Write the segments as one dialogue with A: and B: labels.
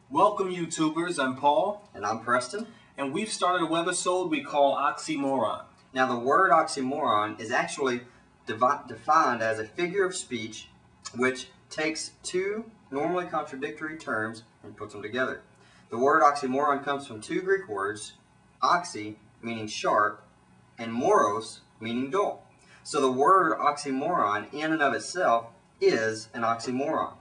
A: Welcome YouTubers, I'm Paul.
B: And I'm Preston.
A: And we've started a webisode we call Oxymoron.
B: Now the word oxymoron is actually defined as a figure of speech which takes two normally contradictory terms and puts them together. The word oxymoron comes from two Greek words, oxy, meaning sharp, and moros, meaning dull. So the word oxymoron in and of itself is an oxymoron.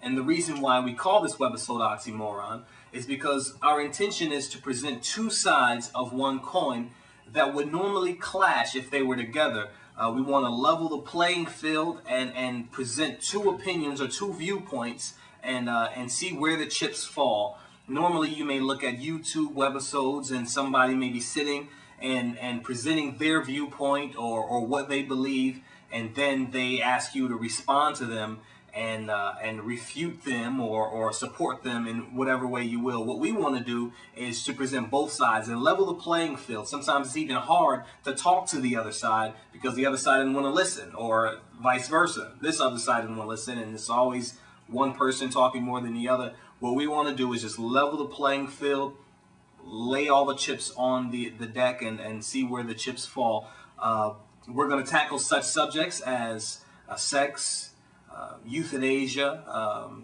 A: And the reason why we call this webisode Oxymoron is because our intention is to present two sides of one coin that would normally clash if they were together. We want to level the playing field and present two opinions or two viewpoints and see where the chips fall. Normally you may look at YouTube webisodes and somebody may be sitting and presenting their viewpoint or what they believe, and then they ask you to respond to them and refute them or support them in whatever way you will. What we want to do is to present both sides and level the playing field. Sometimes it's even hard to talk to the other side because the other side didn't want to listen, or vice versa. This other side didn't want to listen, and it's always one person talking more than the other. What we want to do is just level the playing field, lay all the chips on the deck and see where the chips fall. We're going to tackle such subjects as sex, euthanasia,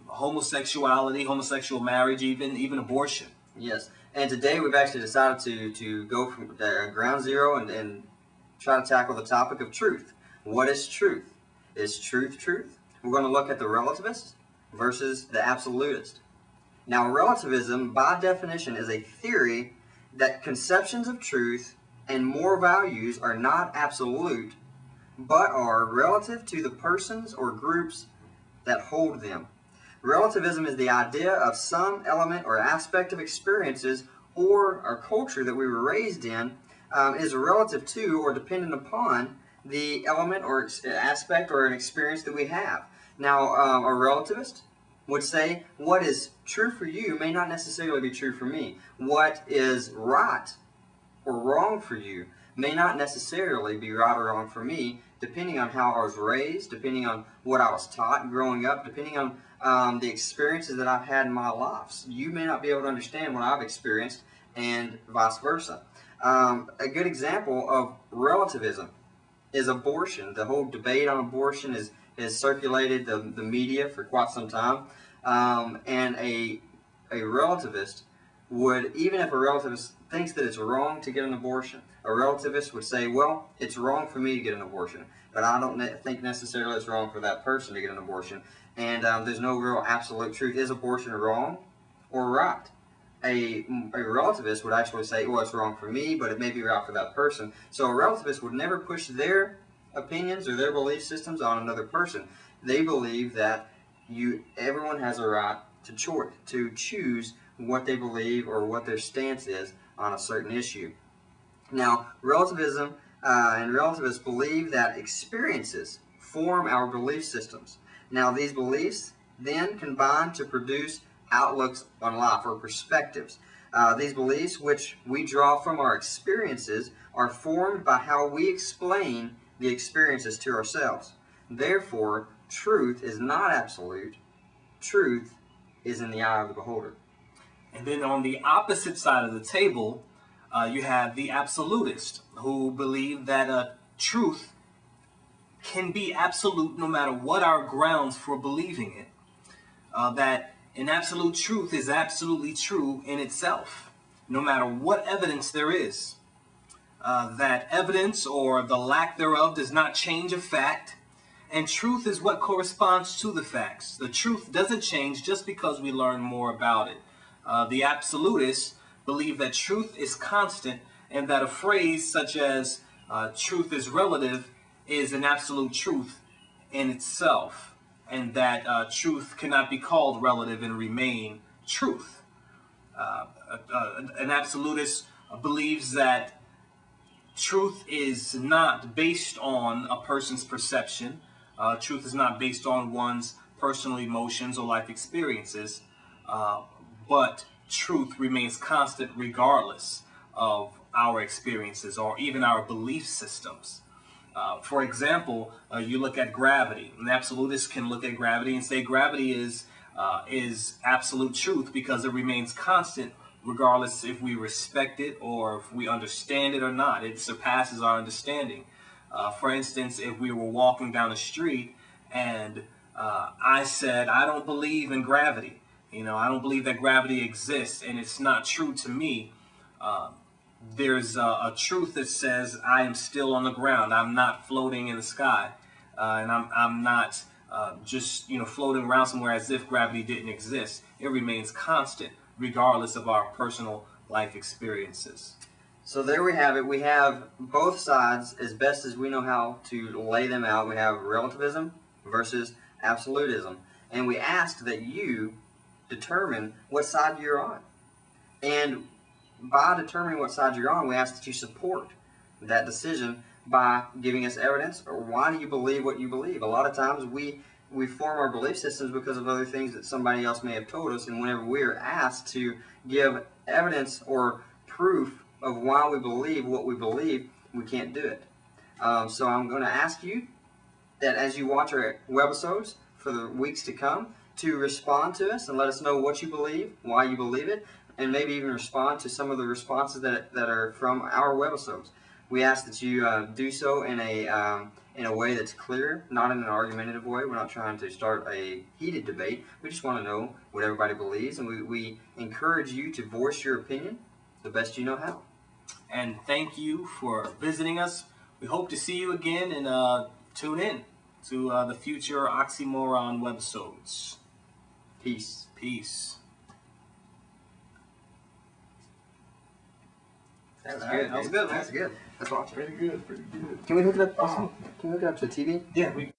A: homosexuality, homosexual marriage, even abortion.
B: Yes, and today we've actually decided to go from ground zero and try to tackle the topic of truth. What is truth? Is truth truth? We're going to look at the relativist versus the absolutist. Now, relativism, by definition, is a theory that conceptions of truth and moral values are not absolute, but are relative to the persons or groups that hold them. Relativism is the idea of some element or aspect of experiences or our culture that we were raised in is relative to or dependent upon the element or aspect or an experience that we have. Now, a relativist would say what is true for you may not necessarily be true for me. What is right or wrong for you may not necessarily be right or wrong for me, depending on how I was raised, depending on what I was taught growing up, depending on the experiences that I've had in my life. You may not be able to understand what I've experienced, and vice versa. A good example of relativism is abortion. The whole debate on abortion has circulated the media for quite some time, and a relativist would, even if a relativist thinks that it's wrong to get an abortion, a relativist would say, well, it's wrong for me to get an abortion, but I don't think necessarily it's wrong for that person to get an abortion, and there's no real absolute truth. Is abortion wrong or right? A relativist would actually say, well, it's wrong for me, but it may be right for that person. So a relativist would never push their opinions or their belief systems on another person. They believe that everyone has a right to choose what they believe or what their stance is on a certain issue. Now, relativism and relativists believe that experiences form our belief systems. Now, these beliefs then combine to produce outlooks on life or perspectives. These beliefs, which we draw from our experiences, are formed by how we explain the experiences to ourselves. Therefore, truth is not absolute. Truth is in the eye of the beholder.
A: And then on the opposite side of the table, you have the absolutist, who believe that truth can be absolute no matter what our grounds for believing it. That an absolute truth is absolutely true in itself, no matter what evidence there is. That evidence or the lack thereof does not change a fact, and truth is what corresponds to the facts. The truth doesn't change just because we learn more about it. The absolutists believe that truth is constant, and that a phrase such as truth is relative is an absolute truth in itself, and that truth cannot be called relative and remain truth. An absolutist believes that truth is not based on a person's perception. Truth is not based on one's personal emotions or life experiences, but truth remains constant regardless of our experiences or even our belief systems. For example, you look at gravity. An absolutist can look at gravity and say gravity is is absolute truth because it remains constant regardless if we respect it or if we understand it or not. It surpasses our understanding. For instance, if we were walking down the street and I said, I don't believe in gravity. I don't believe that gravity exists, and it's not true to me. There's a truth that says I am still on the ground. I'm not floating in the sky, and I'm not just floating around somewhere as if gravity didn't exist. It remains constant regardless of our personal life experiences.
B: So there we have it. We have both sides as best as we know how to lay them out. We have relativism versus absolutism. And we ask that you determine what side you're on. And by determining what side you're on, we ask that you support that decision by giving us evidence, or why do you believe what you believe. A lot of times we form our belief systems because of other things that somebody else may have told us, and whenever we are asked to give evidence or proof of why we believe what we believe, we can't do it. So I'm going to ask you that as you watch our webisodes for the weeks to come, to respond to us and let us know what you believe, why you believe it, and maybe even respond to some of the responses that are from our webisodes. We ask that you do so in a way that's clear, not in an argumentative way. We're not trying to start a heated debate. We just want to know what everybody believes, and we encourage you to voice your opinion the best you know how.
A: And thank you for visiting us. We hope to see you again, and tune in to the future Oxymoron webisodes.
B: Peace.
A: Peace.
B: That was good.
A: That was good, man.
B: That's good. Let's watch it.
C: Pretty good, pretty good.
B: Can we hook it up? Can we hook it up to the TV?
A: Yeah, we